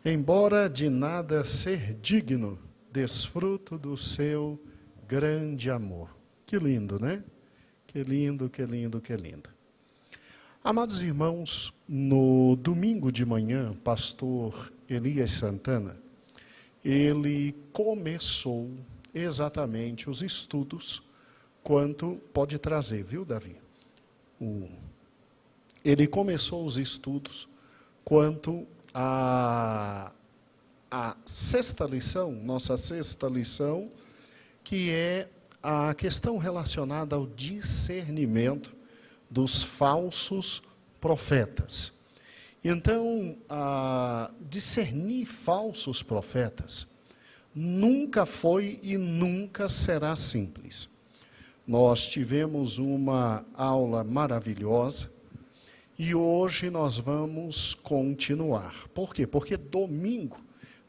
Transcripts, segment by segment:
Embora de nada ser digno, desfruto do seu grande amor. Que lindo, né? Que lindo, que lindo, que lindo. Amados irmãos, no domingo de manhã, pastor Elias Santana, ele começou exatamente os estudos quanto pode trazer, viu, Davi? Ele começou os estudos quanto a sexta lição, nossa sexta lição, que é a questão relacionada ao discernimento dos falsos profetas. Então, discernir falsos profetas nunca foi e nunca será simples. Nós tivemos uma aula maravilhosa e hoje nós vamos continuar. Por quê? Porque domingo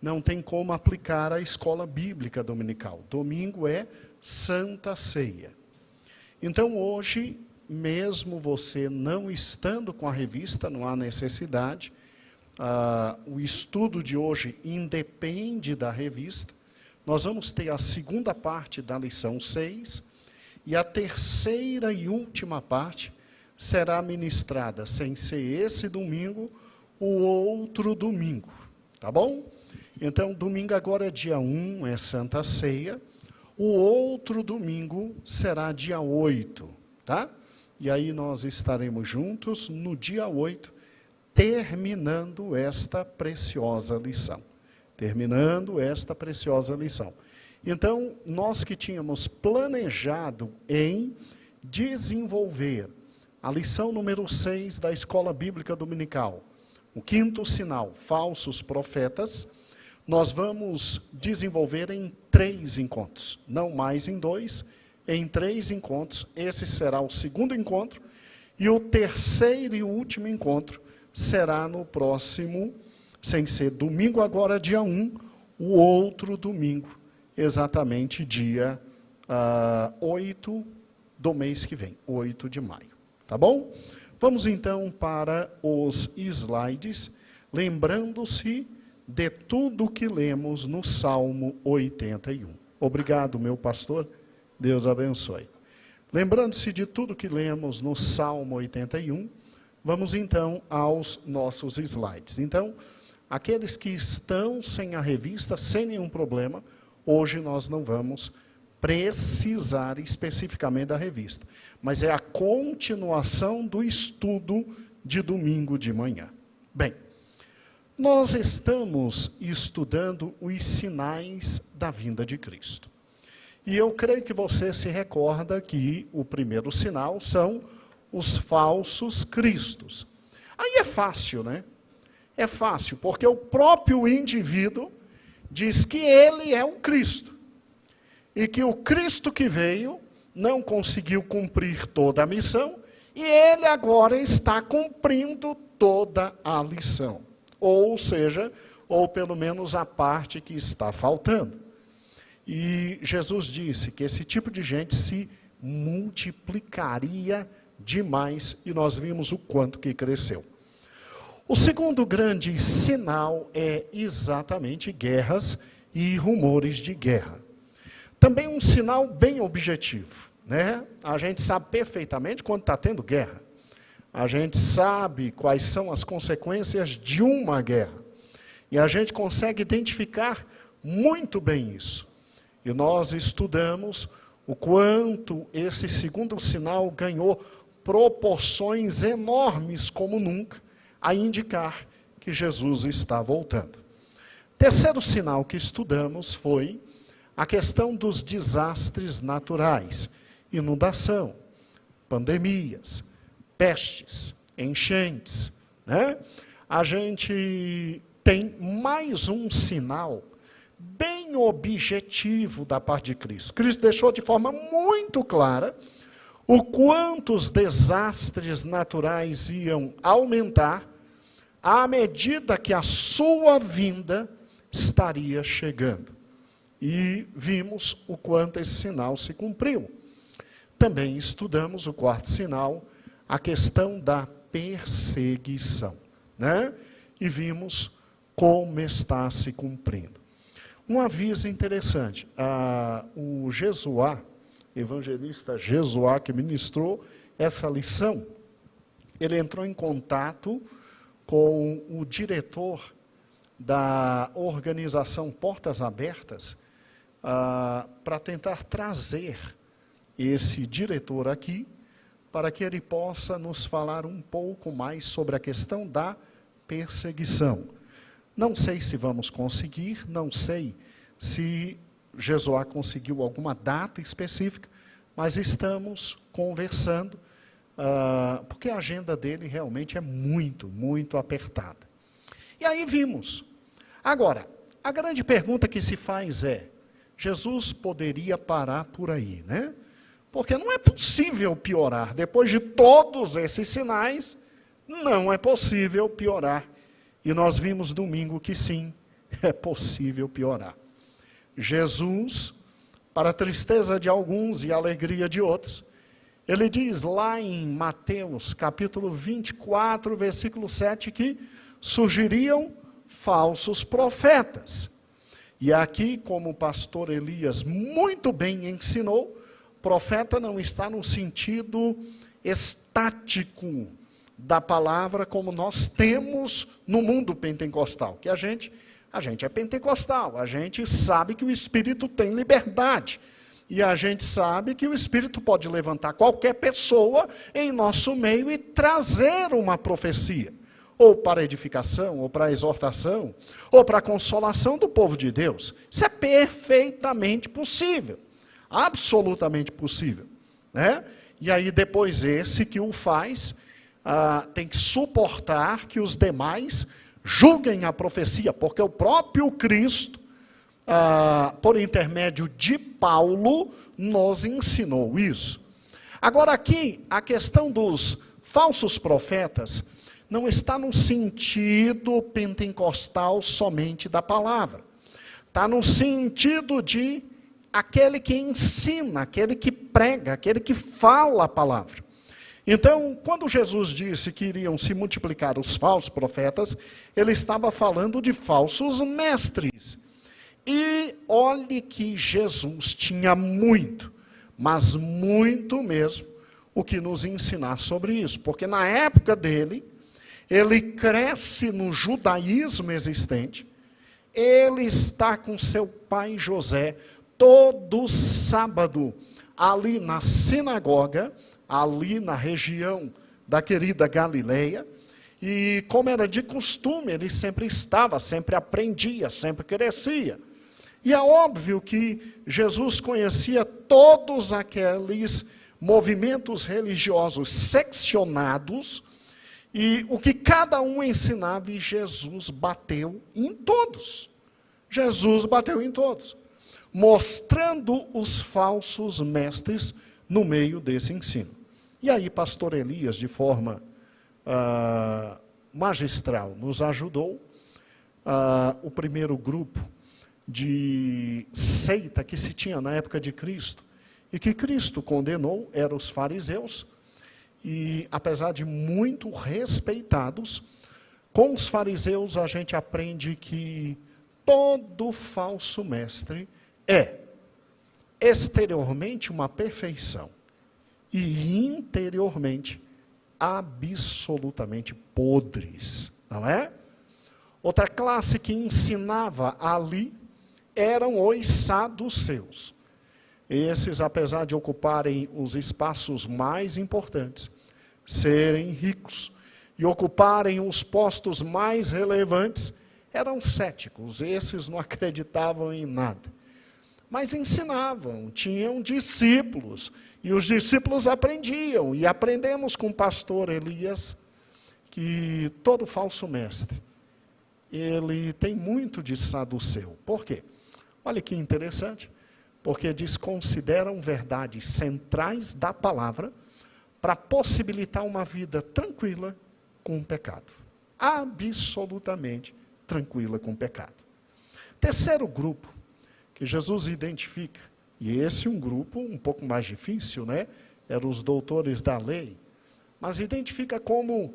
não tem como aplicar a escola bíblica dominical. Domingo é Santa Ceia. Então hoje, mesmo você não estando com a revista, não há necessidade. O estudo de hoje independe da revista. Nós vamos ter a segunda parte da lição 6 e a terceira e última parte será ministrada, sem ser esse domingo, o outro domingo, tá bom? Então, domingo agora é dia 1, é Santa Ceia, o outro domingo será dia 8, tá? E aí nós estaremos juntos no dia 8, terminando esta preciosa lição. Terminando esta preciosa lição. Então, nós que tínhamos planejado em desenvolver a lição número 6 da Escola Bíblica Dominical, o quinto sinal, falsos profetas, nós vamos desenvolver em 3 encontros, não mais em 2, em 3 encontros. Esse será o segundo encontro, e o terceiro e último encontro será no próximo, sem ser domingo agora, dia 1, o outro domingo, exatamente dia 8 do mês que vem, 8 de maio. Tá bom? Vamos então para os slides, lembrando-se de tudo que lemos no Salmo 81. Obrigado, meu pastor. Deus abençoe. Lembrando-se de tudo que lemos no Salmo 81, vamos então aos nossos slides. Então, aqueles que estão sem a revista, sem nenhum problema, hoje nós não vamos precisar especificamente da revista, mas é a continuação do estudo de domingo de manhã. Bem, nós estamos estudando os sinais da vinda de Cristo. E eu creio que você se recorda que o primeiro sinal são os falsos cristos. Aí é fácil, né? É fácil, porque o próprio indivíduo diz que ele é o Cristo. E que o Cristo que veio não conseguiu cumprir toda a missão, e ele agora está cumprindo toda a lição. Ou seja, ou pelo menos a parte que está faltando. E Jesus disse que esse tipo de gente se multiplicaria demais, e nós vimos o quanto que cresceu. O segundo grande sinal é exatamente guerras e rumores de guerra. Também um sinal bem objetivo, né? A gente sabe perfeitamente quando está tendo guerra. A gente sabe quais são as consequências de uma guerra. E a gente consegue identificar muito bem isso. E nós estudamos o quanto esse segundo sinal ganhou proporções enormes como nunca, a indicar que Jesus está voltando. Terceiro sinal que estudamos foi a questão dos desastres naturais, inundação, pandemias, pestes, enchentes, né? A gente tem mais um sinal bem objetivo da parte de Cristo. Cristo deixou de forma muito clara o quanto os desastres naturais iam aumentar à medida que a sua vinda estaria chegando. E vimos o quanto esse sinal se cumpriu. Também estudamos o quarto sinal, a questão da perseguição, né? E vimos como está se cumprindo. Um aviso interessante, o Jesuá, evangelista Jesuá, que ministrou essa lição, ele entrou em contato com o diretor da organização Portas Abertas, para tentar trazer esse diretor aqui, para que ele possa nos falar um pouco mais sobre a questão da perseguição. Não sei se vamos conseguir, não sei se Jesuá conseguiu alguma data específica, mas estamos conversando, porque a agenda dele realmente é muito, muito apertada. E aí vimos. Agora, a grande pergunta que se faz é, Jesus poderia parar por aí, né? Porque não é possível piorar. Depois de todos esses sinais, não é possível piorar. E nós vimos domingo que sim, é possível piorar. Jesus, para a tristeza de alguns e a alegria de outros, ele diz lá em Mateus, capítulo 24, versículo 7, que surgiriam falsos profetas. E aqui, como o pastor Elias muito bem ensinou, profeta não está no sentido estático da palavra como nós temos no mundo pentecostal, que a gente é pentecostal, a gente sabe que o Espírito tem liberdade, e a gente sabe que o Espírito pode levantar qualquer pessoa em nosso meio e trazer uma profecia, ou para edificação, ou para exortação, ou para consolação do povo de Deus. Isso é perfeitamente possível, absolutamente possível, né? E aí depois esse que o faz, tem que suportar que os demais julguem a profecia, porque o próprio Cristo, por intermédio de Paulo, nos ensinou isso. Agora aqui, a questão dos falsos profetas não está no sentido pentecostal somente da palavra. Está no sentido de aquele que ensina, aquele que prega, aquele que fala a palavra. Então, quando Jesus disse que iriam se multiplicar os falsos profetas, ele estava falando de falsos mestres. E olhe que Jesus tinha muito, mas muito mesmo, o que nos ensinar sobre isso. Porque na época dele, ele cresce no judaísmo existente, ele está com seu pai José todo sábado ali na sinagoga, ali na região da querida Galileia, e como era de costume, ele sempre estava, sempre aprendia, sempre crescia. E é óbvio que Jesus conhecia todos aqueles movimentos religiosos seccionados, e o que cada um ensinava, e Jesus bateu em todos. Jesus bateu em todos, mostrando os falsos mestres no meio desse ensino. E aí, pastor Elias, de forma magistral, nos ajudou. O primeiro grupo de seita que se tinha na época de Cristo, e que Cristo condenou, eram os fariseus, e apesar de muito respeitados, com os fariseus a gente aprende que todo falso mestre é exteriormente uma perfeição e interiormente absolutamente podres, não é? Outra classe que ensinava ali eram os saduceus. Esses, apesar de ocuparem os espaços mais importantes, serem ricos e ocuparem os postos mais relevantes, eram céticos. Esses não acreditavam em nada. Mas ensinavam, tinham discípulos, e os discípulos aprendiam, e aprendemos com o pastor Elias, que todo falso mestre, ele tem muito de saduceu. Por quê? Olha que interessante, porque desconsideram verdades centrais da palavra para possibilitar uma vida tranquila com o pecado. Absolutamente tranquila com o pecado. Terceiro grupo que Jesus identifica, e esse é um grupo um pouco mais difícil, né? Eram os doutores da lei, mas identifica como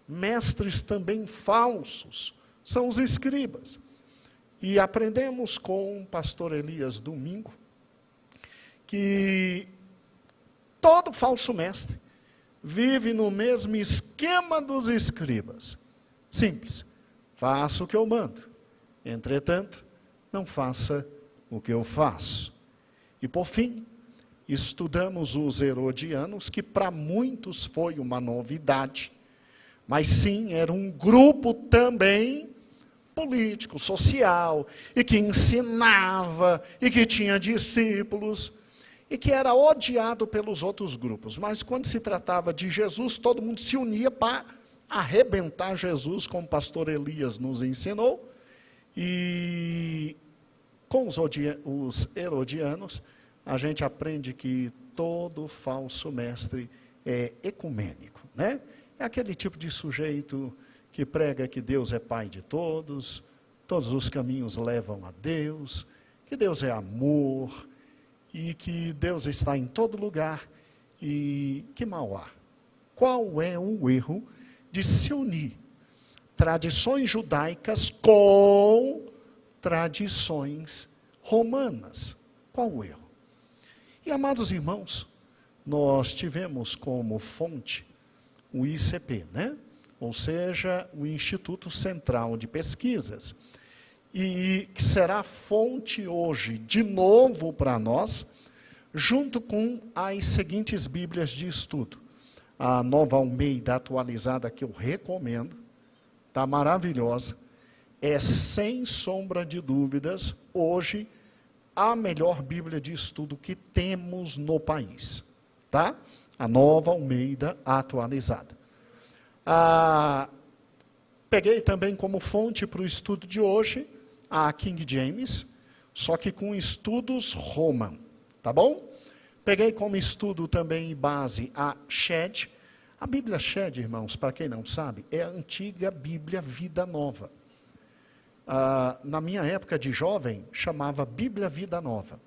mestres também falsos, são os escribas. E aprendemos com o pastor Elias domingo que todo falso mestre vive no mesmo esquema dos escribas. Simples. Faça o que eu mando. Entretanto, não faça o que eu faço. E por fim, estudamos os herodianos, que para muitos foi uma novidade, mas sim, era um grupo também político, social, e que ensinava, e que tinha discípulos, e que era odiado pelos outros grupos. Mas quando se tratava de Jesus, todo mundo se unia para arrebentar Jesus, como o pastor Elias nos ensinou. E com os herodianos, a gente aprende que todo falso mestre é ecumênico, né? É aquele tipo de sujeito que prega que Deus é Pai de todos os caminhos levam a Deus, que Deus é amor, e que Deus está em todo lugar, e que mal há. Qual é o erro de se unir tradições judaicas com tradições romanas? Qual o erro? E, amados irmãos, nós tivemos como fonte o ICP, né? Ou seja, o Instituto Central de Pesquisas, e que será fonte hoje, de novo para nós, junto com as seguintes Bíblias de estudo. A Nova Almeida atualizada, que eu recomendo, está maravilhosa, é sem sombra de dúvidas, hoje, a melhor Bíblia de estudo que temos no país, tá? A Nova Almeida atualizada. Peguei também como fonte para o estudo de hoje, a King James, só que com estudos Roman, tá bom? Peguei como estudo também base a Shed. A Bíblia Shed, irmãos, para quem não sabe, é a antiga Bíblia Vida Nova. Na minha época de jovem, chamava Bíblia Vida Nova.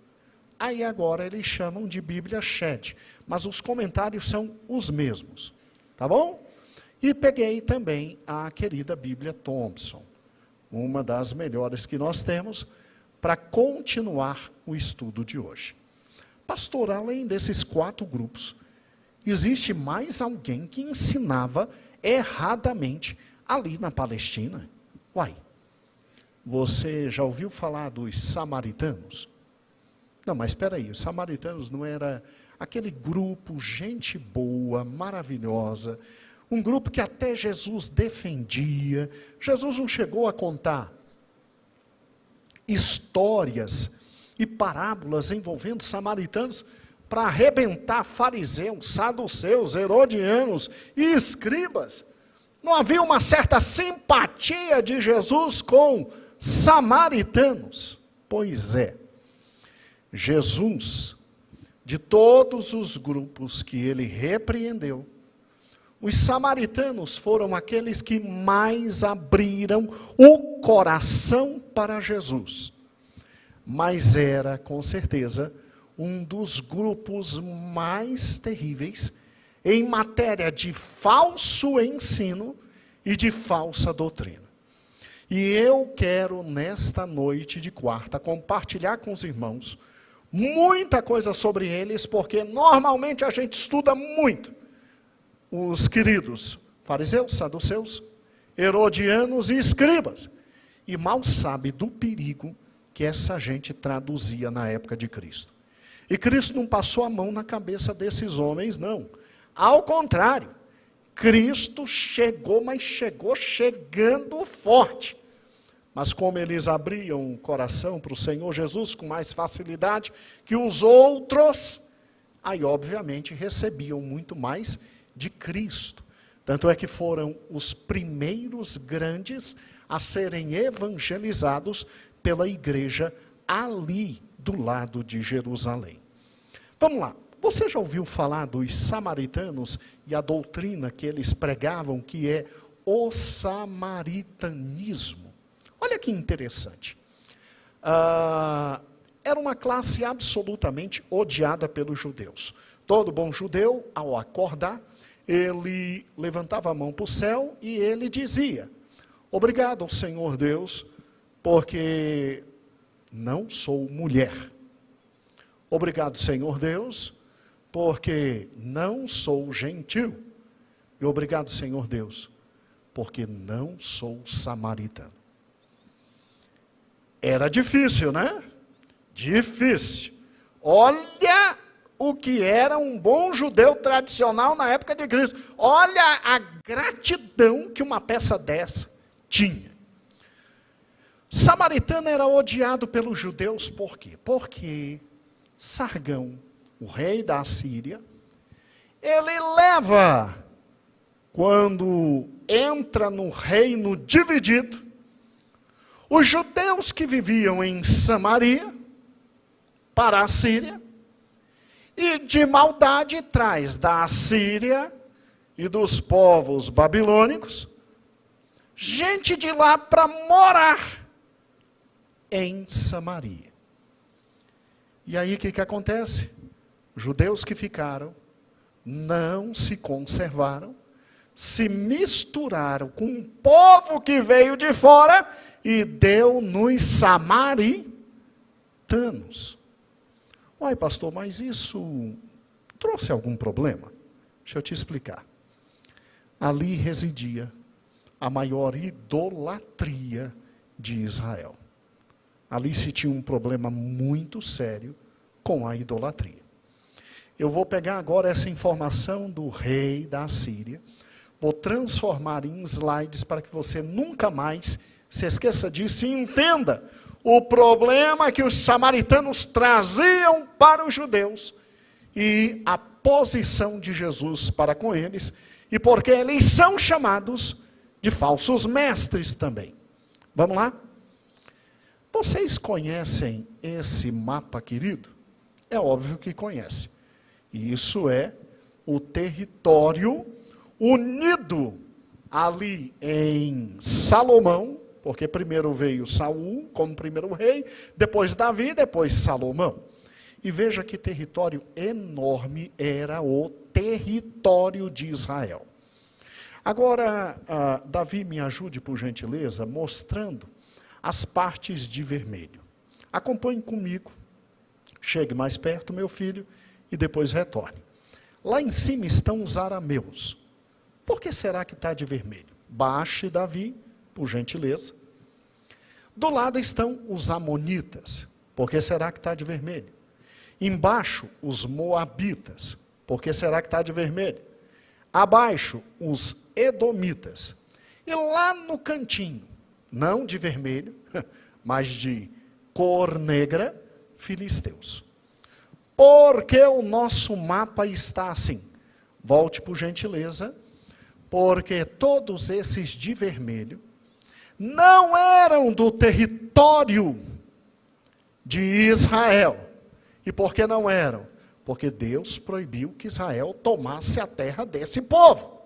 Aí agora eles chamam de Bíblia Shed, mas os comentários são os mesmos, tá bom? E peguei também a querida Bíblia Thompson, uma das melhores que nós temos, para continuar o estudo de hoje. Pastor, além desses 4 grupos, existe mais alguém que ensinava erradamente ali na Palestina? Uai, você já ouviu falar dos samaritanos? Não, mas espera aí, os samaritanos não era aquele grupo, gente boa, maravilhosa, um grupo que até Jesus defendia. Jesus não chegou a contar histórias e parábolas envolvendo samaritanos para arrebentar fariseus, saduceus, herodianos e escribas. Não havia uma certa simpatia de Jesus com samaritanos? Pois é, Jesus, de todos os grupos que ele repreendeu, os samaritanos foram aqueles que mais abriram o coração para Jesus. Mas era, com certeza, um dos grupos mais terríveis em matéria de falso ensino e de falsa doutrina. E eu quero, nesta noite de quarta, compartilhar com os irmãos muita coisa sobre eles, porque normalmente a gente estuda muito os queridos fariseus, saduceus, herodianos e escribas, e mal sabe do perigo que essa gente traduzia na época de Cristo. E Cristo não passou a mão na cabeça desses homens, não. Ao contrário, Cristo chegou, mas chegou chegando forte. Mas como eles abriam o coração para o Senhor Jesus com mais facilidade que os outros, aí obviamente recebiam muito mais de Cristo. Tanto é que foram os primeiros grandes a serem evangelizados pela igreja ali do lado de Jerusalém. Vamos lá, você já ouviu falar dos samaritanos e a doutrina que eles pregavam, que é o samaritanismo? Olha que interessante. Era uma classe absolutamente odiada pelos judeus. Todo bom judeu, ao acordar, ele levantava a mão para o céu e ele dizia: Obrigado, Senhor Deus, porque não sou mulher. Obrigado, Senhor Deus, porque não sou gentil. E obrigado, Senhor Deus, porque não sou samaritano. Era difícil, né? Difícil. Olha o que era um bom judeu tradicional na época de Cristo. Olha a gratidão que uma peça dessa tinha. Samaritano era odiado pelos judeus, por quê? Porque Sargão, o rei da Assíria, ele leva, quando entra no reino dividido, os judeus que viviam em Samaria para a Síria, e de maldade traz da Assíria e dos povos babilônicos gente de lá para morar em Samaria. E aí o que acontece? Judeus que ficaram, não se conservaram, se misturaram com um povo que veio de fora e deu nos samaritanos. Uai, pastor, mas isso trouxe algum problema? Deixa eu te explicar. Ali residia a maior idolatria de Israel. Ali se tinha um problema muito sério com a idolatria. Eu vou pegar agora essa informação do rei da Assíria, vou transformar em slides para que você nunca mais se esqueça disso e entenda o problema que os samaritanos traziam para os judeus e a posição de Jesus para com eles, e porque eles são chamados de falsos mestres também. Vamos lá? Vocês conhecem esse mapa, querido? É óbvio que conhecem. Isso é o território unido ali em Salomão, porque primeiro veio Saul como primeiro rei, depois Davi, depois Salomão. E veja que território enorme era o território de Israel. Agora, Davi, me ajude por gentileza, mostrando as partes de vermelho. Acompanhe comigo, chegue mais perto, meu filho, e depois retorne. Lá em cima estão os arameus. Por que será que está de vermelho? Baixe, Davi, por gentileza. Do lado estão os amonitas. Por que será que está de vermelho? Embaixo, os moabitas. Por que será que está de vermelho? Abaixo, os edomitas. E lá no cantinho, não de vermelho, mas de cor negra, filisteus. Por que o nosso mapa está assim? Volte por gentileza. Porque todos esses de vermelho não eram do território de Israel. E por que não eram? Porque Deus proibiu que Israel tomasse a terra desse povo.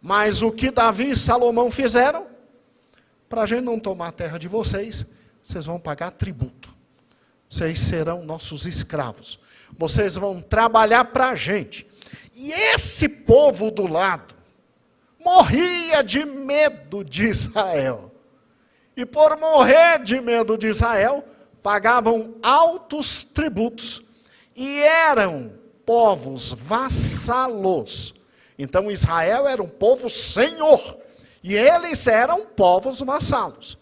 Mas o que Davi e Salomão fizeram? Para a gente não tomar a terra de vocês, vocês vão pagar tributo. Vocês serão nossos escravos. Vocês vão trabalhar para a gente. E esse povo do lado morria de medo de Israel. E por morrer de medo de Israel, pagavam altos tributos. E eram povos vassalos. Então Israel era um povo senhor. E eles eram povos vassalos.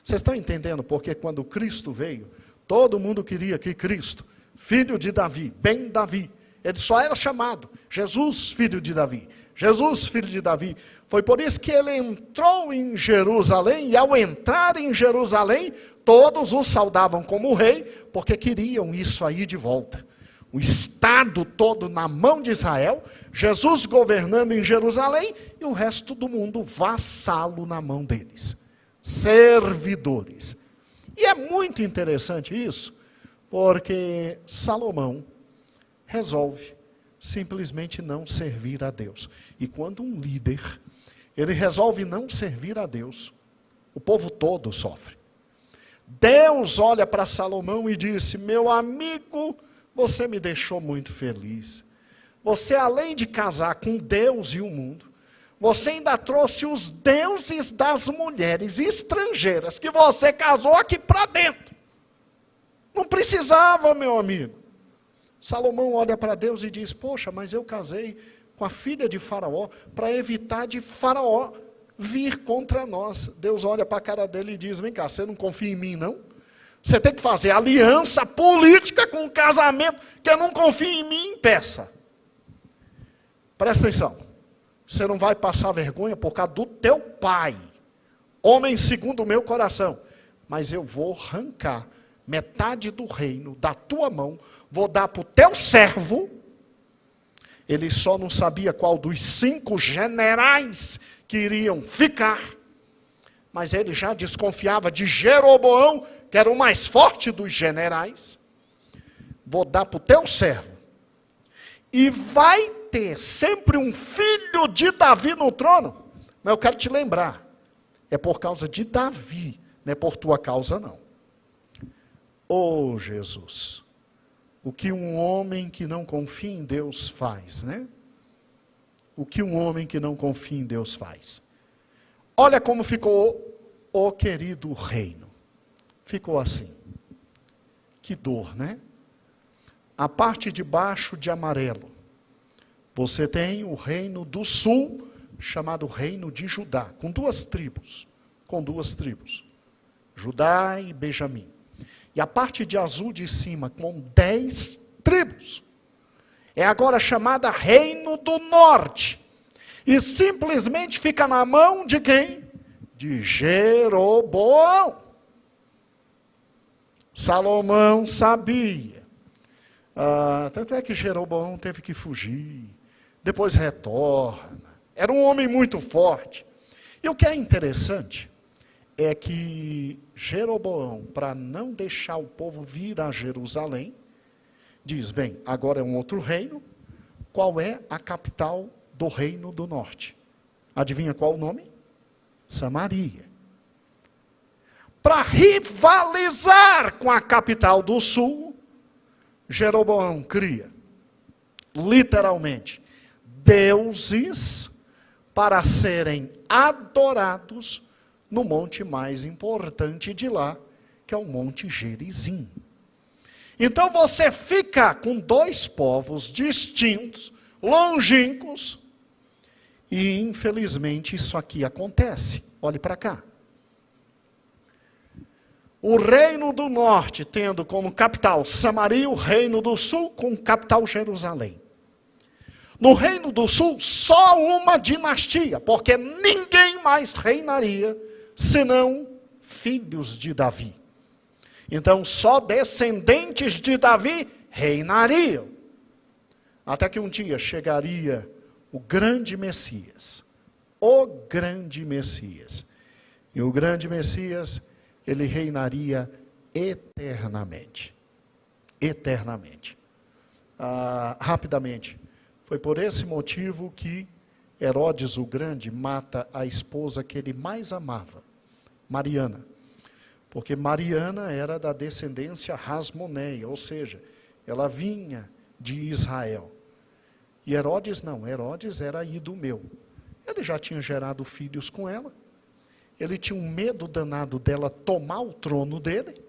Vocês estão entendendo porque quando Cristo veio, todo mundo queria que Cristo, filho de Davi, bem Davi, ele só era chamado Jesus, filho de Davi. Jesus, filho de Davi. Foi por isso que ele entrou em Jerusalém, e ao entrar em Jerusalém, todos o saudavam como rei, porque queriam isso aí de volta. O Estado todo na mão de Israel, Jesus governando em Jerusalém, e o resto do mundo vassalo na mão deles. Servidores. E é muito interessante isso, porque Salomão resolve simplesmente não servir a Deus. E quando um líder, ele resolve não servir a Deus, o povo todo sofre. Deus olha para Salomão e disse: meu amigo, você me deixou muito feliz. Você, além de casar com Deus e o mundo, Você ainda trouxe os deuses das mulheres estrangeiras que você casou aqui para dentro. Não precisava, meu amigo. Salomão olha para Deus e diz, poxa, mas eu casei com a filha de Faraó para evitar de Faraó vir contra nós. Deus olha para a cara dele e diz, vem cá, você não confia em mim, não? Você tem que fazer aliança política com o casamento, que não confia em mim, impeça. Presta atenção, você não vai passar vergonha por causa do teu pai, homem segundo o meu coração, mas eu vou arrancar metade do reino da tua mão, vou dar para o teu servo. Ele só não sabia qual dos 5 generais que iriam ficar, mas ele já desconfiava de Jeroboão, que era o mais forte dos generais. Vou dar para o teu servo, e vai ter sempre um filho de Davi no trono. Mas eu quero te lembrar, é por causa de Davi, não é por tua causa não. Oh Jesus, o que um homem que não confia em Deus faz, né? O que um homem que não confia em Deus faz. Olha como ficou o querido reino. Ficou assim. Que dor, né? A parte de baixo de amarelo. Você tem o reino do sul, chamado reino de Judá, com 2 tribos. Com 2 tribos. Judá e Benjamim. E a parte de azul de cima, com 10 tribos. É agora chamada Reino do Norte. E simplesmente fica na mão de quem? De Jeroboão. Salomão sabia. Tanto é que Jeroboão teve que fugir. Depois retorna. Era um homem muito forte. E o que é interessante é que Jeroboão, para não deixar o povo vir a Jerusalém, diz, bem, agora é um outro reino. Qual é a capital do reino do norte? Adivinha qual o nome? Samaria. Para rivalizar com a capital do sul, Jeroboão cria, literalmente, deuses para serem adorados no monte mais importante de lá, que é o Monte Gerizim. Então você fica com 2 povos distintos, longínquos, e infelizmente isso aqui acontece. Olhe para cá. O reino do norte tendo como capital Samaria, o reino do sul com capital Jerusalém. No reino do sul, só uma dinastia, porque ninguém mais reinaria, senão filhos de Davi. Então, só descendentes de Davi reinariam. Até que um dia chegaria o grande Messias. O grande Messias. E o grande Messias, ele reinaria eternamente. Eternamente. Rapidamente. Foi por esse motivo que Herodes o Grande mata a esposa que ele mais amava, Mariana. Porque Mariana era da descendência Hasmoneia, ou seja, ela vinha de Israel. E Herodes não, Herodes era idumeu. Ele já tinha gerado filhos com ela. Ele tinha um medo danado dela tomar o trono dele.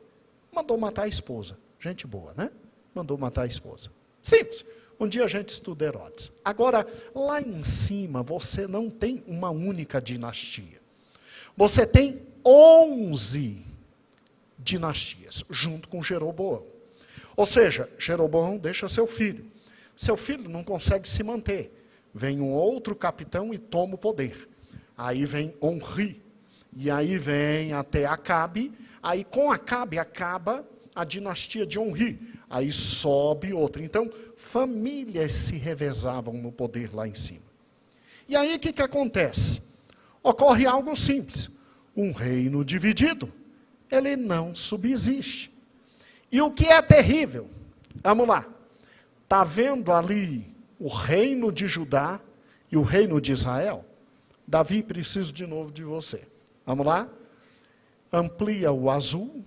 Mandou matar a esposa. Gente boa, né? Mandou matar a esposa. Simples. Um dia a gente estuda Herodes. Agora, lá em cima, você não tem uma única dinastia. Você tem 11 dinastias, junto com Jeroboão. Ou seja, Jeroboão deixa seu filho. Seu filho não consegue se manter. Vem um outro capitão e toma o poder. Aí vem Onri. E aí vem até Acabe. Aí com Acabe acaba a dinastia de Onri. Aí sobe outra. Então, famílias se revezavam no poder lá em cima. E aí o que acontece? Ocorre algo simples. Um reino dividido, ele não subsiste. E o que é terrível? Vamos lá. Está vendo ali o reino de Judá e o reino de Israel? Davi, preciso de novo de você. Vamos lá? Amplia o azul.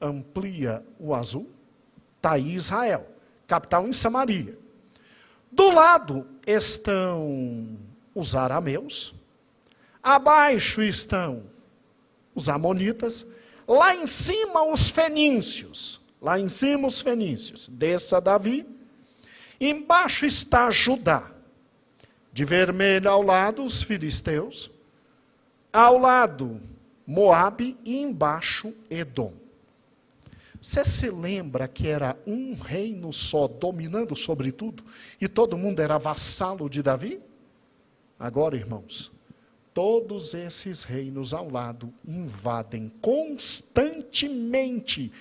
Amplia o azul. Está aí Israel, capital em Samaria. Do lado estão os arameus, abaixo estão os amonitas, lá em cima os fenícios, desça Davi, embaixo está Judá, de vermelho ao lado os filisteus, ao lado Moabe e embaixo Edom. Você se lembra que era um reino só dominando sobre tudo e todo mundo era vassalo de Davi? Agora, irmãos, todos esses reinos ao lado invadem constantemente,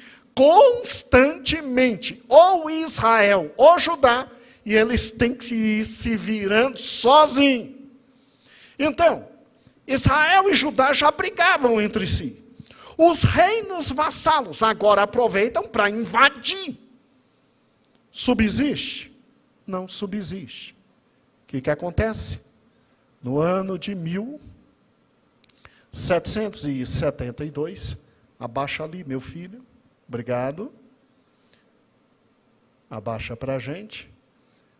ou Israel ou Judá, e eles têm que ir se virando sozinhos. Então, Israel e Judá já brigavam entre si. Os reinos vassalos agora aproveitam para invadir. Subsiste? Não subsiste. O que acontece? No ano de 1772, abaixa ali, meu filho, obrigado. Abaixa para a gente.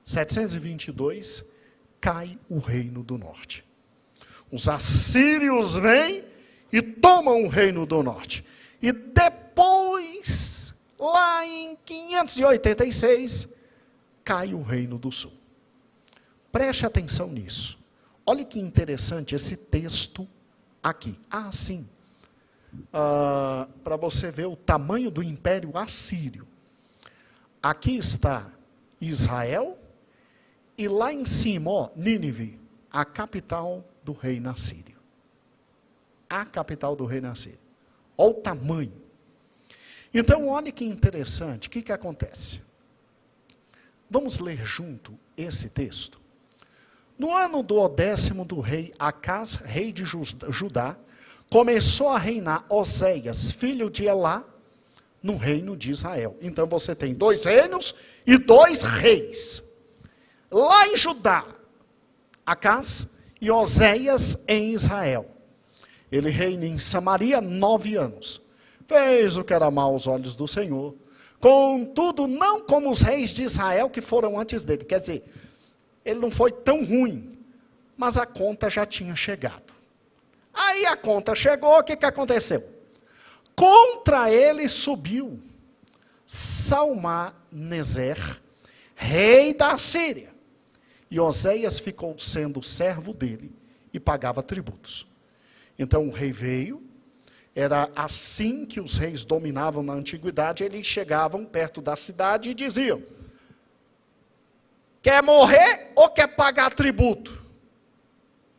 722, cai o reino do norte. Os assírios vêm e tomam o reino do norte. E depois, lá em 586, cai o reino do sul. Preste atenção nisso. Olha que interessante esse texto aqui. Sim. Para você ver o tamanho do império assírio. Aqui está Israel e lá em cima, Nínive, a capital do reino assírio. A capital do reino assírio. Olha o tamanho. Então, olha que interessante. O que acontece? Vamos ler junto esse texto. No ano do 10º do rei Acás, rei de Judá, começou a reinar Oséias, filho de Elá, no reino de Israel. Então você tem 2 reinos e 2 reis. Lá em Judá, Acás e Oséias em Israel. Ele reina em Samaria 9 anos. Fez o que era mal aos olhos do Senhor. Contudo, não como os reis de Israel que foram antes dele. Quer dizer, ele não foi tão ruim, mas a conta já tinha chegado. Aí a conta chegou, o que aconteceu? Contra ele subiu Salmaneser, rei da Síria. E Oséias ficou sendo servo dele e pagava tributos. Então o rei veio, era assim que os reis dominavam na antiguidade, eles chegavam perto da cidade e diziam: quer morrer ou quer pagar tributo?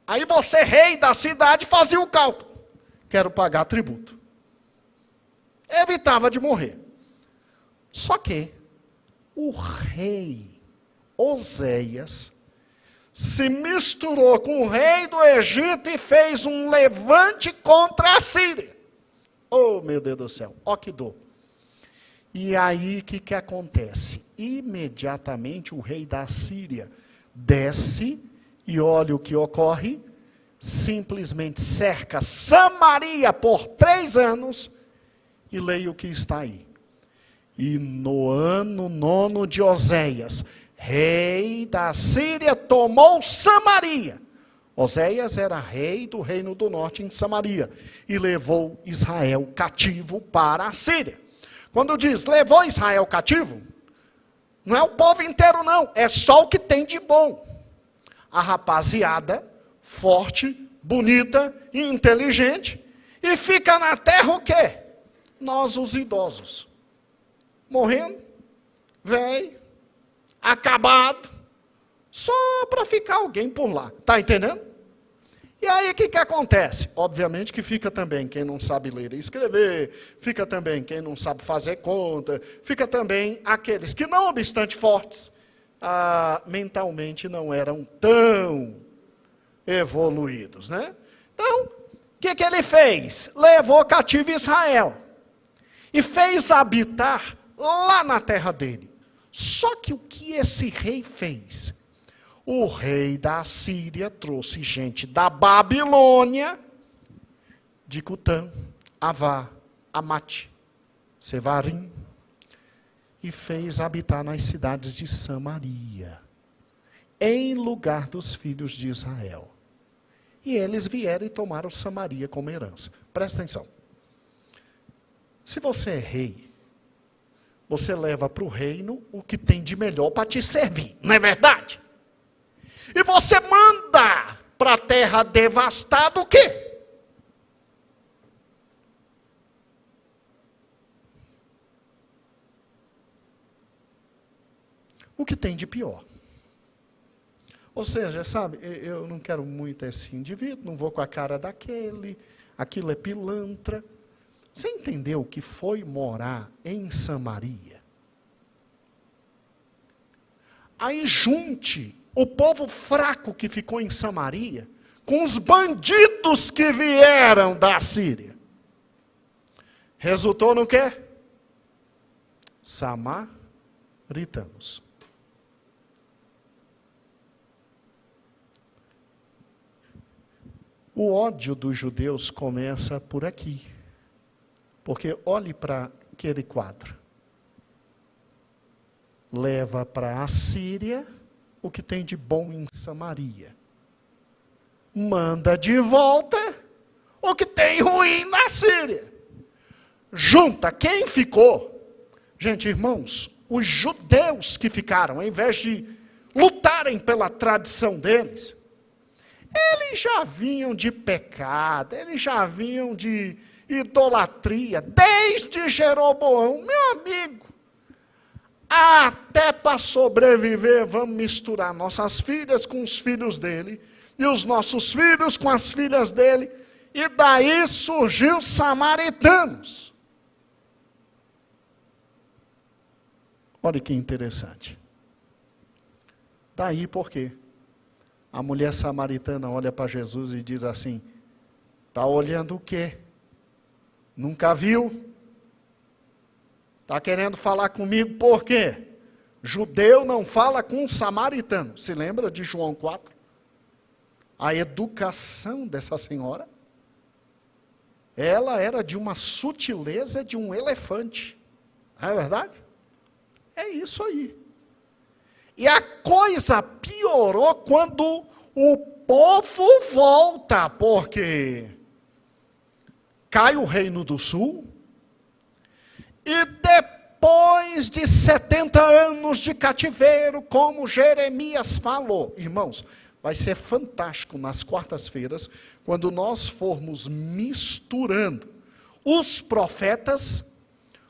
Aí você, rei da cidade, fazia o cálculo. Quero pagar tributo. Evitava de morrer. Só que o rei Oséias se misturou com o rei do Egito e fez um levante contra a Síria. Oh, meu Deus do céu, ó que dor. E aí, o que acontece? Imediatamente o rei da Síria desce e olha o que ocorre, simplesmente cerca Samaria por 3 anos e leia o que está aí. E no ano 9 de Oséias, rei da Síria tomou Samaria. Oséias era rei do reino do norte em Samaria e levou Israel cativo para a Síria. Quando diz levou Israel cativo, não é o povo inteiro não, é só o que tem de bom. A rapaziada forte, bonita e inteligente, e fica na terra o quê? Nós os idosos. Morrendo, velho, acabado, só para ficar alguém por lá. Está entendendo? E aí o que acontece? Obviamente que fica também quem não sabe ler e escrever, fica também quem não sabe fazer conta, fica também aqueles que, não obstante fortes, mentalmente não eram tão evoluídos, né? Então, o que ele fez? Levou cativo Israel e fez habitar lá na terra dele. Só que o que esse rei fez? O rei da Síria trouxe gente da Babilônia, de Cutã, Avá, Amate, Sevarim, e fez habitar nas cidades de Samaria. em lugar dos filhos de Israel. E eles vieram e tomaram Samaria como herança. Presta atenção. Se você é rei, você leva para o reino o que tem de melhor para te servir, não é verdade? E você manda para a terra devastada o quê? O que tem de pior. Ou seja, sabe, eu não quero muito esse indivíduo, não vou com a cara daquele, aquilo é pilantra. Você entendeu o que foi morar em Samaria? Aí junte o povo fraco que ficou em Samaria com os bandidos que vieram da Síria. Resultou no quê? Samaritanos. O ódio dos judeus começa por aqui. Porque olhe para aquele quadro. Leva para a Síria o que tem de bom em Samaria. Manda de volta o que tem ruim na Síria. Junta quem ficou. Gente, irmãos, os judeus que ficaram, ao invés de lutarem pela tradição deles, eles já vinham de pecado, eles já vinham de idolatria, desde Jeroboão, meu amigo. Até para sobreviver, vamos misturar nossas filhas com os filhos dele, e os nossos filhos com as filhas dele, e daí surgiu os samaritanos. Olha que interessante. Daí por quê? A mulher samaritana olha para Jesus e diz assim, está olhando o quê? Nunca viu? Está querendo falar comigo por quê? Judeu não fala com samaritano. Se lembra de João 4? A educação dessa senhora, ela era de uma sutileza de um elefante. Não é verdade? É isso aí. E a coisa piorou quando o povo volta, porque cai o Reino do Sul, e depois de 70 anos de cativeiro, como Jeremias falou, irmãos, vai ser fantástico nas quartas-feiras, quando nós formos misturando os profetas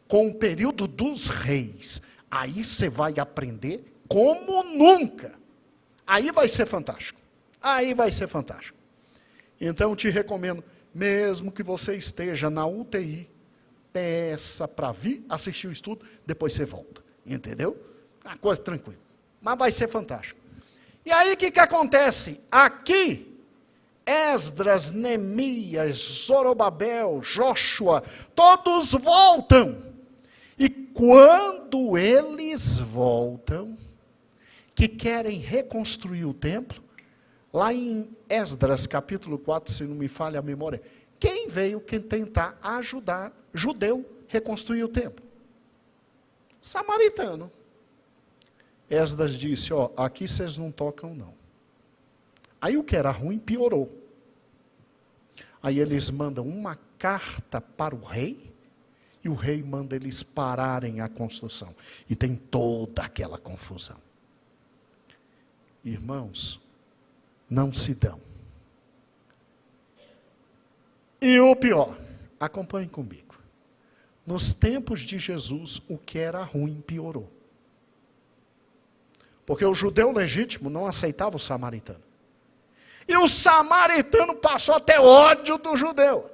com o período dos reis. Aí você vai aprender como nunca. Aí vai ser fantástico. Aí vai ser fantástico. Então eu te recomendo, mesmo que você esteja na UTI, peça para vir assistir o estudo, depois você volta. Entendeu? Uma coisa tranquila. Mas vai ser fantástico. E aí o que acontece? Aqui, Esdras, Neemias, Zorobabel, Jóshua, todos voltam. E quando eles voltam, que querem reconstruir o templo, lá em Esdras, capítulo 4, se não me falha a memória, quem veio tentar ajudar judeu reconstruir o templo? Samaritano. Esdras disse, aqui vocês não tocam não. Aí o que era ruim piorou. Aí eles mandam uma carta para o rei, e o rei manda eles pararem a construção. E tem toda aquela confusão. Irmãos, não se dão. E o pior, acompanhem comigo. Nos tempos de Jesus, o que era ruim piorou. Porque o judeu legítimo não aceitava o samaritano. E o samaritano passou até ódio do judeu.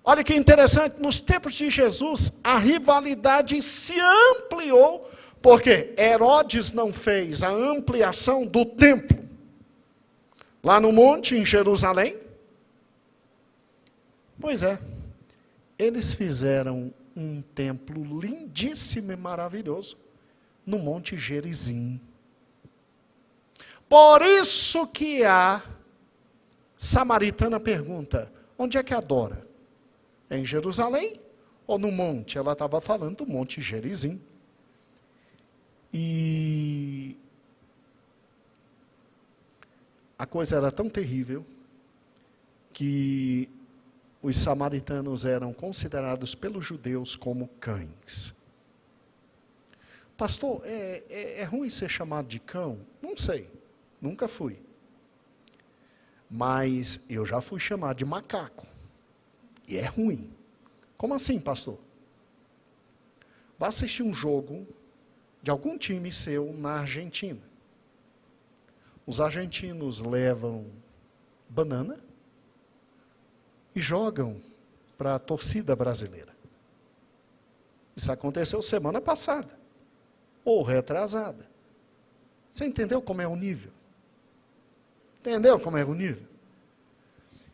Olha que interessante, nos tempos de Jesus, a rivalidade se ampliou, porque Herodes não fez a ampliação do templo. Lá no monte, em Jerusalém. Pois é, eles fizeram um templo lindíssimo e maravilhoso, no Monte Gerizim. Por isso que a samaritana pergunta, onde é que adora? É em Jerusalém ou no monte? Ela estava falando do Monte Gerizim. E a coisa era tão terrível que os samaritanos eram considerados pelos judeus como cães. Pastor, é ruim ser chamado de cão? Não sei, nunca fui. Mas eu já fui chamado de macaco. E é ruim. Como assim, pastor? Vá assistir um jogo de algum time seu na Argentina. Os argentinos levam banana e jogam para a torcida brasileira. Isso aconteceu semana passada, ou retrasada. Você entendeu como é o nível? Entendeu como é o nível?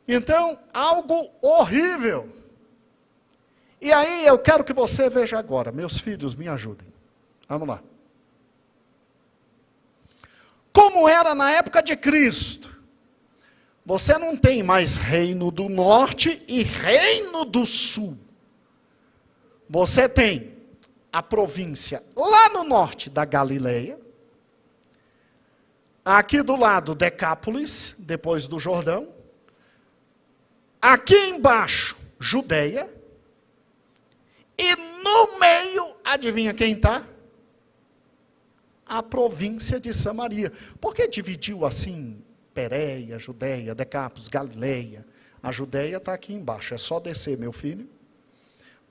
Então, algo horrível. E aí eu quero que você veja agora, meus filhos, me ajudem. Vamos lá. Como era na época de Cristo. Você não tem mais reino do norte e reino do sul. Você tem a província lá no norte da Galileia, aqui do lado Decápolis, depois do Jordão, aqui embaixo Judeia, e no meio, adivinha quem está? A província de Samaria. Por que dividiu assim Pérea, Judeia, Decápolis, Galileia? A Judeia está aqui embaixo, é só descer, meu filho.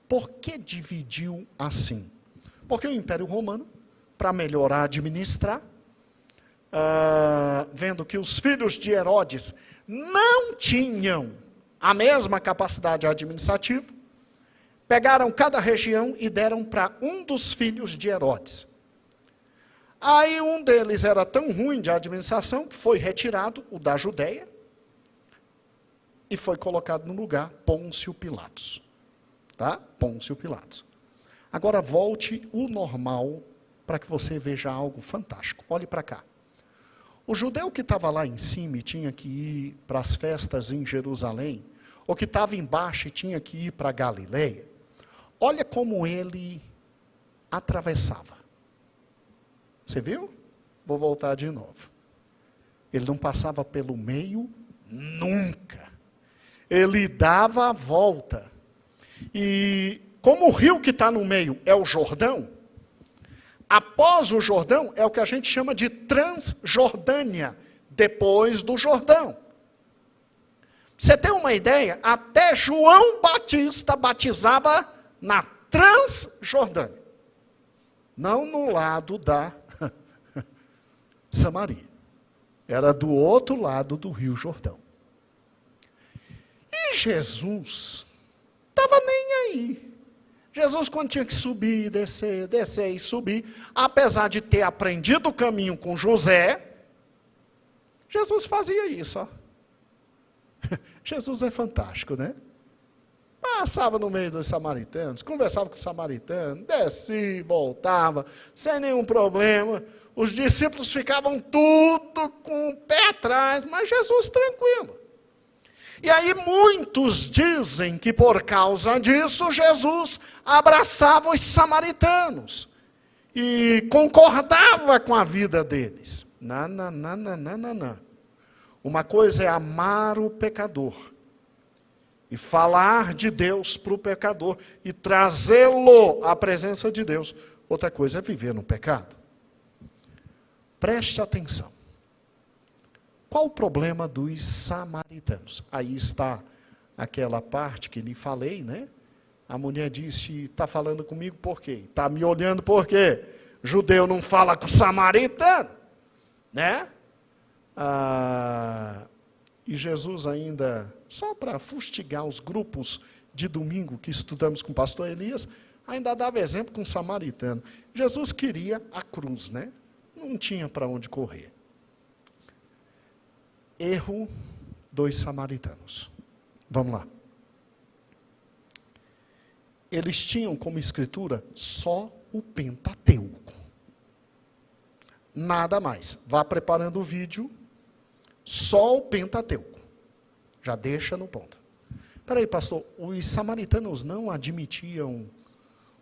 Por que dividiu assim? Porque o Império Romano, para melhorar administrar, vendo que os filhos de Herodes não tinham a mesma capacidade administrativa, pegaram cada região e deram para um dos filhos de Herodes. Aí um deles era tão ruim de administração que foi retirado, o da Judeia, e foi colocado no lugar Pôncio Pilatos. Tá? Pôncio Pilatos. Agora volte o normal para que você veja algo fantástico. Olhe para cá. O judeu que estava lá em cima e tinha que ir para as festas em Jerusalém, ou que estava embaixo e tinha que ir para Galileia, olha como ele atravessava. Você viu? Vou voltar de novo. Ele não passava pelo meio nunca. Ele dava a volta. E como o rio que está no meio é o Jordão, após o Jordão é o que a gente chama de Transjordânia, depois do Jordão. Você tem uma ideia? Até João Batista batizava na Transjordânia, não no lado da Samaria. Era do outro lado do Rio Jordão. E Jesus estava nem aí. Jesus, quando tinha que subir, descer e subir, apesar de ter aprendido o caminho com José, Jesus fazia isso. Ó. Jesus é fantástico, né? Passava no meio dos samaritanos, conversava com os samaritanos, descia, voltava, sem nenhum problema. Os discípulos ficavam tudo com o pé atrás, mas Jesus tranquilo. E aí muitos dizem que por causa disso, Jesus abraçava os samaritanos e concordava com a vida deles. Não. Uma coisa é amar o pecador e falar de Deus para o pecador e trazê-lo à presença de Deus. Outra coisa é viver no pecado. Preste atenção. Qual o problema dos samaritanos? Aí está aquela parte que lhe falei, né? A mulher disse, está falando comigo por quê? Está me olhando por quê? Judeu não fala com samaritano, né? E Jesus ainda, só para fustigar os grupos de domingo que estudamos com o pastor Elias, ainda dava exemplo com o samaritano. Jesus queria a cruz, né? Não tinha para onde correr. Erro dos samaritanos. Vamos lá. Eles tinham como escritura só o Pentateuco. Nada mais. Vá preparando o vídeo. Só o Pentateuco. Já deixa no ponto. Espera aí, pastor. Os samaritanos não admitiam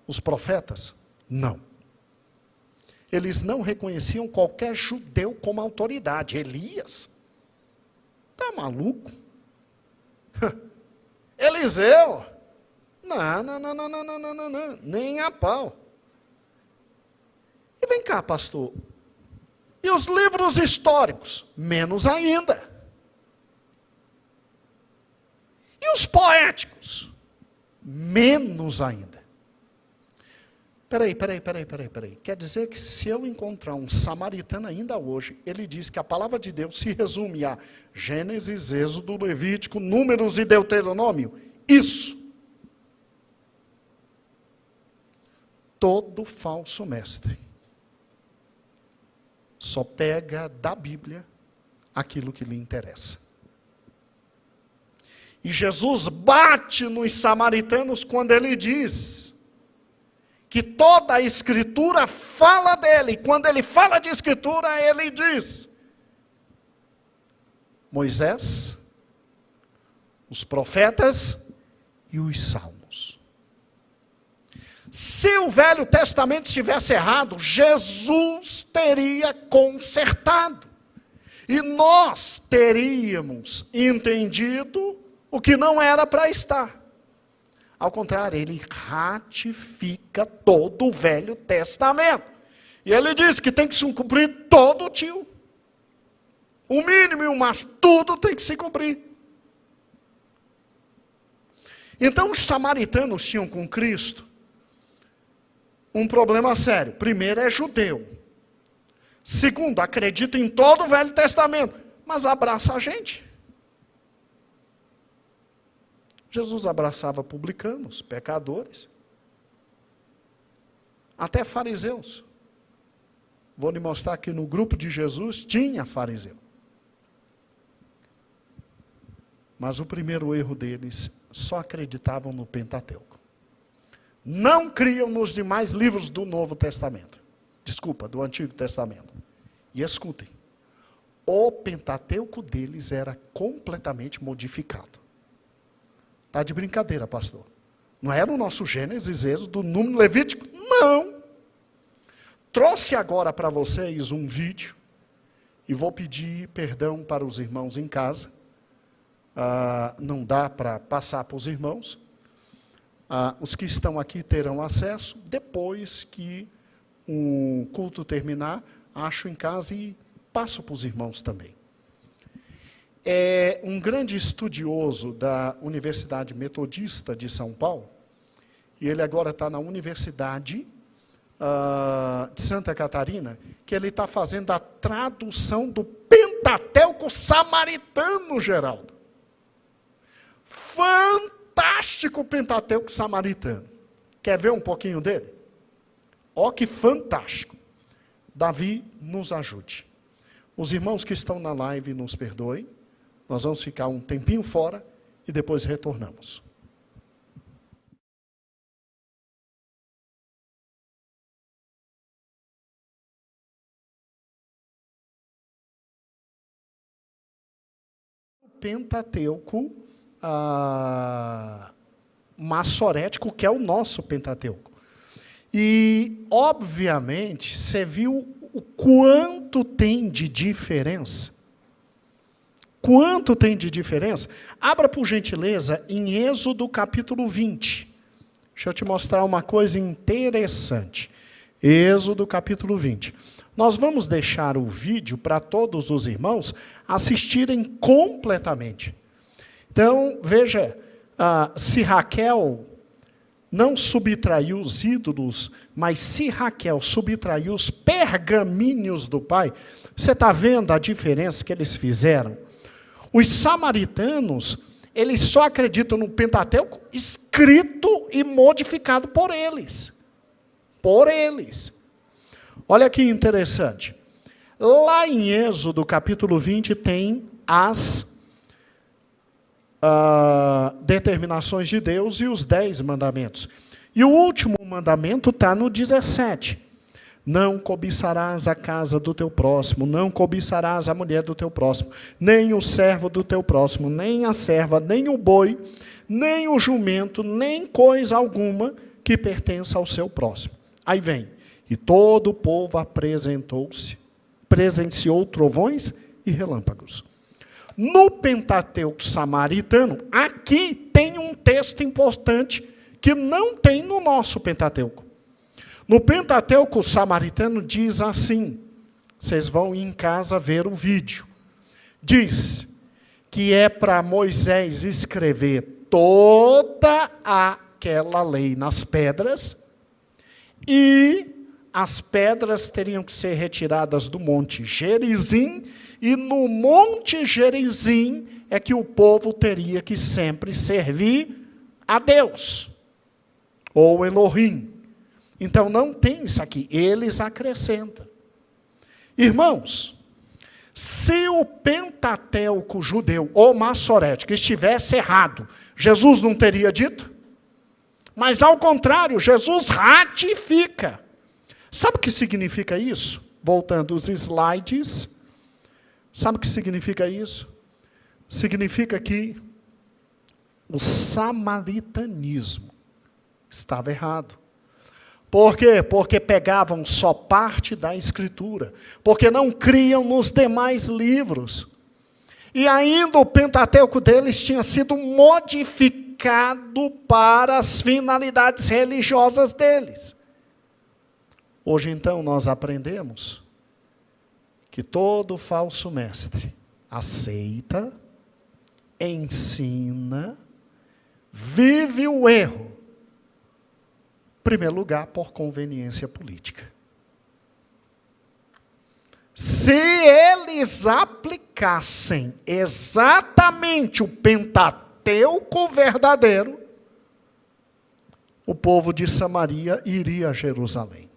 os profetas? Não. Eles não reconheciam qualquer judeu como autoridade. Elias? Está maluco? Eliseu? Não, nem a pau. E vem cá, pastor. E os livros históricos? Menos ainda. E os poéticos? Menos ainda. Peraí. Quer dizer que se eu encontrar um samaritano ainda hoje, ele diz que a palavra de Deus se resume a Gênesis, Êxodo, Levítico, Números e Deuteronômio? Isso. Todo falso mestre só pega da Bíblia aquilo que lhe interessa. E Jesus bate nos samaritanos quando ele diz que toda a Escritura fala dele. E quando ele fala de Escritura, ele diz: Moisés, os profetas e os salmos. Se o Velho Testamento estivesse errado, Jesus teria consertado. E nós teríamos entendido o que não era para estar. Ao contrário, ele ratifica todo o Velho Testamento. E ele diz que tem que se cumprir todo o tio. O mínimo e o máximo, tudo tem que se cumprir. Então, os samaritanos tinham com Cristo um problema sério. Primeiro, é judeu. Segundo, acredita em todo o Velho Testamento, mas abraça a gente. Jesus abraçava publicanos, pecadores, até fariseus. Vou lhe mostrar que no grupo de Jesus tinha fariseu. Mas o primeiro erro deles, só acreditavam no Pentateuco. Não criam nos demais livros do Novo Testamento. Desculpa, do Antigo Testamento. E escutem, o Pentateuco deles era completamente modificado. Está de brincadeira, pastor. Não era o nosso Gênesis, Êxodo, Número, Levítico? Não. Trouxe agora para vocês um vídeo e vou pedir perdão para os irmãos em casa. Não dá para passar para os irmãos. Os que estão aqui terão acesso depois que o culto terminar. Acho em casa e passo para os irmãos também. É um grande estudioso da Universidade Metodista de São Paulo, e ele agora está na Universidade de Santa Catarina, que ele está fazendo a tradução do Pentateuco samaritano, Geraldo. Fantástico o Pentateuco samaritano. Quer ver um pouquinho dele? Ó que fantástico. Davi, nos ajude. Os irmãos que estão na live nos perdoem. Nós vamos ficar um tempinho fora e depois retornamos. O Pentateuco massorético, que é o nosso Pentateuco. E, obviamente, você viu o quanto tem de diferença? Quanto tem de diferença? Abra, por gentileza, em Êxodo capítulo 20. Deixa eu te mostrar uma coisa interessante. Êxodo capítulo 20. Nós vamos deixar o vídeo para todos os irmãos assistirem completamente. Então, veja, se Raquel não subtraiu os ídolos, mas se Raquel subtraiu os pergaminhos do pai, você está vendo a diferença que eles fizeram? Os samaritanos, eles só acreditam no Pentateuco escrito e modificado por eles. Por eles. Olha que interessante. Lá em Êxodo, capítulo 20, tem as determinações de Deus e os 10 mandamentos. E o último mandamento está no 17. Não cobiçarás a casa do teu próximo, não cobiçarás a mulher do teu próximo, nem o servo do teu próximo, nem a serva, nem o boi, nem o jumento, nem coisa alguma que pertença ao seu próximo. Aí vem, E todo o povo presenciou trovões e relâmpagos. No Pentateuco samaritano, aqui tem um texto importante que não tem no nosso Pentateuco. No Pentateuco samaritano diz assim, vocês vão em casa ver o vídeo. Diz que é para Moisés escrever toda aquela lei nas pedras e as pedras teriam que ser retiradas do Monte Gerizim, e no Monte Gerizim é que o povo teria que sempre servir a Deus, ou Elohim. Então não tem isso aqui, eles acrescentam. Irmãos, se o Pentateuco judeu ou massorético estivesse errado, Jesus não teria dito? Mas ao contrário, Jesus ratifica. Sabe o que significa isso? Voltando os slides. Sabe o que significa isso? Significa que o samaritanismo estava errado. Por quê? Porque pegavam só parte da Escritura. Porque não criam nos demais livros. E ainda o Pentateuco deles tinha sido modificado para as finalidades religiosas deles. Hoje, então, nós aprendemos que todo falso mestre aceita, ensina, vive o erro, em primeiro lugar, por conveniência política. Se eles aplicassem exatamente o Pentateuco verdadeiro, o povo de Samaria iria a Jerusalém.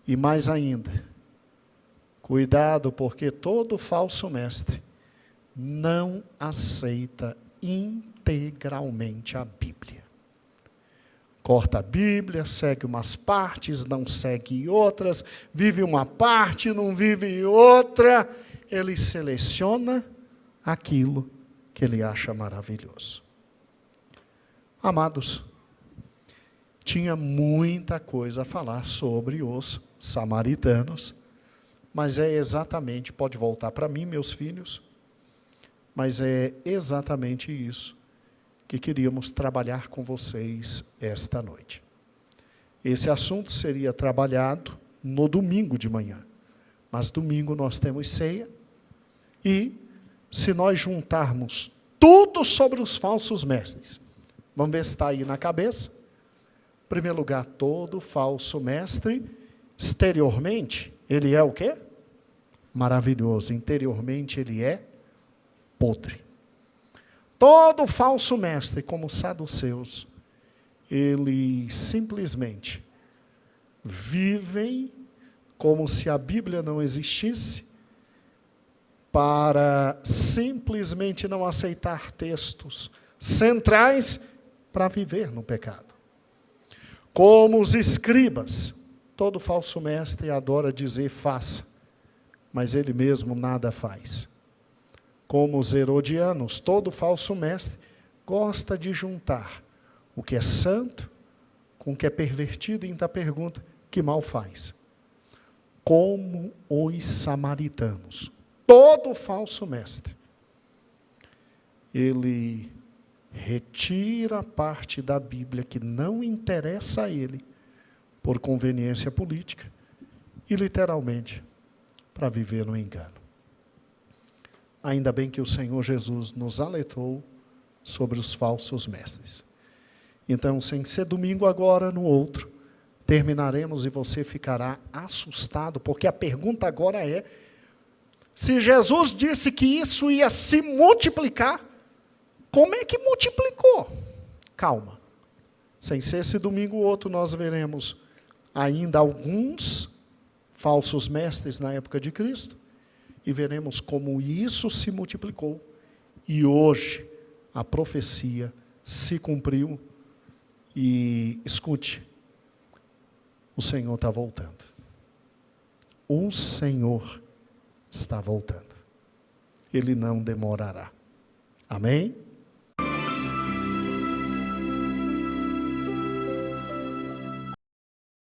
E mais ainda, cuidado, porque todo falso mestre não aceita integralmente a Bíblia. Corta a Bíblia, segue umas partes, não segue outras, vive uma parte, não vive outra. Ele seleciona aquilo que ele acha maravilhoso. Amados, tinha muita coisa a falar sobre os samaritanos, mas é exatamente, pode voltar para mim, meus filhos, mas é exatamente isso que queríamos trabalhar com vocês esta noite. Esse assunto seria trabalhado no domingo de manhã, mas domingo nós temos ceia, e se nós juntarmos tudo sobre os falsos mestres, vamos ver se está aí na cabeça. Em primeiro lugar, todo falso mestre, exteriormente, ele é o quê? Maravilhoso. Interiormente, ele é podre. Todo falso mestre, como os saduceus, eles simplesmente vivem como se a Bíblia não existisse, para simplesmente não aceitar textos centrais para viver no pecado. Como os escribas, todo falso mestre adora dizer faça, mas ele mesmo nada faz. Como os herodianos, todo falso mestre gosta de juntar o que é santo com o que é pervertido, e ainda pergunta, que mal faz? Como os samaritanos, todo falso mestre, ele retira a parte da Bíblia que não interessa a ele, por conveniência política, e literalmente, para viver no engano. Ainda bem que o Senhor Jesus nos alertou sobre os falsos mestres. Então, sem ser domingo agora, no outro, terminaremos e você ficará assustado, porque a pergunta agora é, se Jesus disse que isso ia se multiplicar, como é que multiplicou? Calma. Sem ser esse domingo ou outro, nós veremos ainda alguns falsos mestres na época de Cristo, e veremos como isso se multiplicou. E hoje, a profecia se cumpriu. E escute, o Senhor está voltando. O Senhor está voltando. Ele não demorará. Amém?